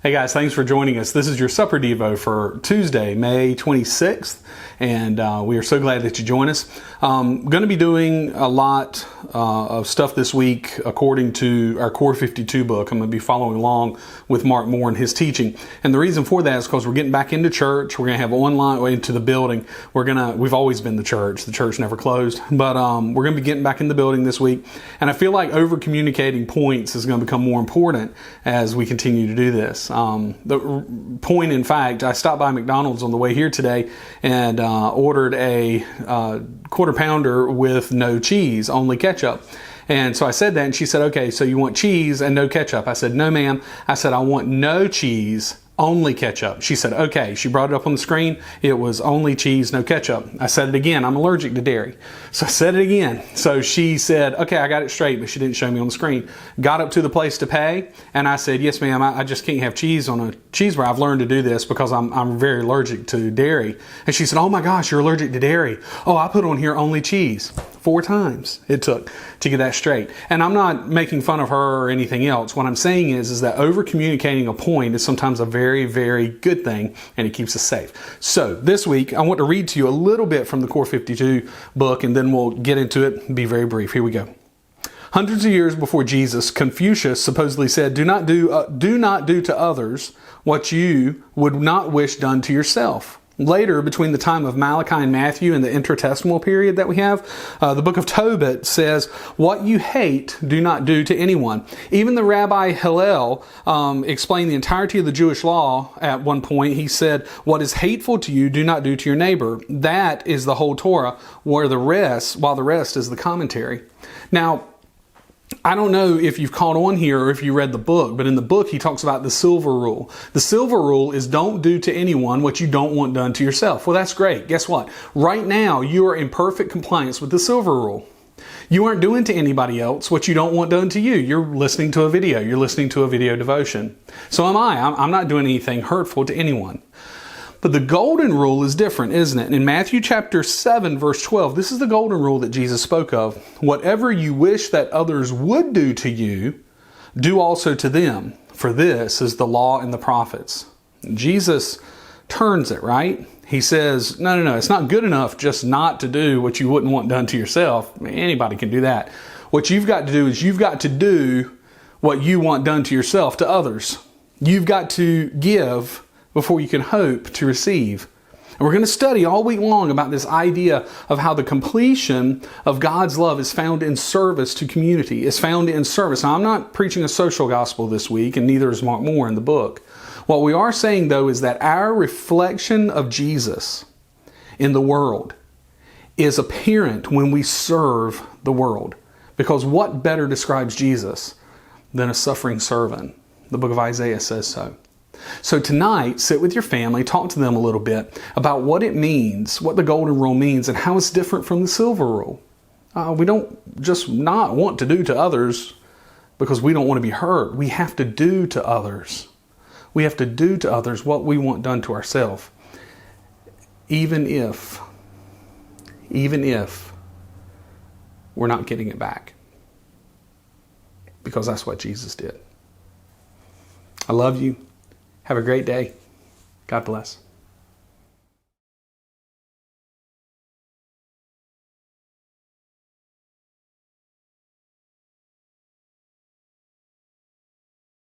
Hey guys, thanks for joining us. This is your Supper Devo for Tuesday, May 26th, and we are so glad that you join us. Going to be doing a lot of stuff this week according to our Core 52 book. I'm going to be following along with Mark Moore and his teaching. And the reason for that is because we're getting back into church. We're going to have online into the building. We've always been the church. The church never closed, but we're going to be getting back in the building this week. And I feel like over communicating points is going to become more important as we continue to do this. The point, in fact, I stopped by McDonald's on the way here today and ordered a quarter pounder with no cheese, only ketchup. And so I said that, and she said, okay, so you want cheese and no ketchup? I said, no, ma'am. I said, I want no cheese, only ketchup. She said, okay. She brought it up on the screen. It was only cheese, no ketchup. I said it again. I'm allergic to dairy. So I said it again. So she said, okay, I got it straight, but she didn't show me on the screen. Got up to the place to pay, and I said, yes, ma'am, I just can't have cheese on a cheeseburger. I've learned to do this because I'm very allergic to dairy. And she said, oh my gosh, you're allergic to dairy. Oh, I put on here only cheese. 4 times it took to get that straight. And I'm not making fun of her or anything else. What I'm saying is that over communicating a point is sometimes a very, very good thing, and it keeps us safe. So this week, I want to read to you a little bit from the Core 52 book, and then we'll get into it. Be very brief. Here we go. Hundreds of years before Jesus, Confucius supposedly said, do not do to others what you would not wish done to yourself. Later, between the time of Malachi and Matthew and the intertestamental period that we have, the book of Tobit says, what you hate, do not do to anyone. Even the Rabbi Hillel explained the entirety of the Jewish law at one point. He said, what is hateful to you, do not do to your neighbor. That is the whole Torah, while the rest is the commentary. Now, I don't know if you've caught on here or if you read the book, but in the book he talks about the silver rule. The silver rule is don't do to anyone what you don't want done to yourself. Well, that's great. Guess what? Right now you are in perfect compliance with the silver rule. You aren't doing to anybody else what you don't want done to you. You're listening to a video. You're listening to a video devotion. So am I. I'm not doing anything hurtful to anyone. But the golden rule is different, isn't it? In Matthew chapter 7, verse 12, this is the golden rule that Jesus spoke of. Whatever you wish that others would do to you, do also to them. For this is the law and the prophets. Jesus turns it, right? He says, no, it's not good enough just not to do what you wouldn't want done to yourself. I mean, anybody can do that. What you've got to do is you've got to do what you want done to yourself to others. You've got to give before you can hope to receive. And we're going to study all week long about this idea of how the completion of God's love is found in service to community, is found in service. Now, I'm not preaching a social gospel this week, and neither is Mark Moore in the book. What we are saying, though, is that our reflection of Jesus in the world is apparent when we serve the world. Because what better describes Jesus than a suffering servant? The book of Isaiah says so. So tonight, sit with your family, talk to them a little bit about what it means, what the golden rule means, and how it's different from the silver rule. We don't just not want to do to others because we don't want to be hurt. We have to do to others. We have to do to others what we want done to ourselves, even if we're not getting it back. Because that's what Jesus did. I love you. Have a great day. God bless.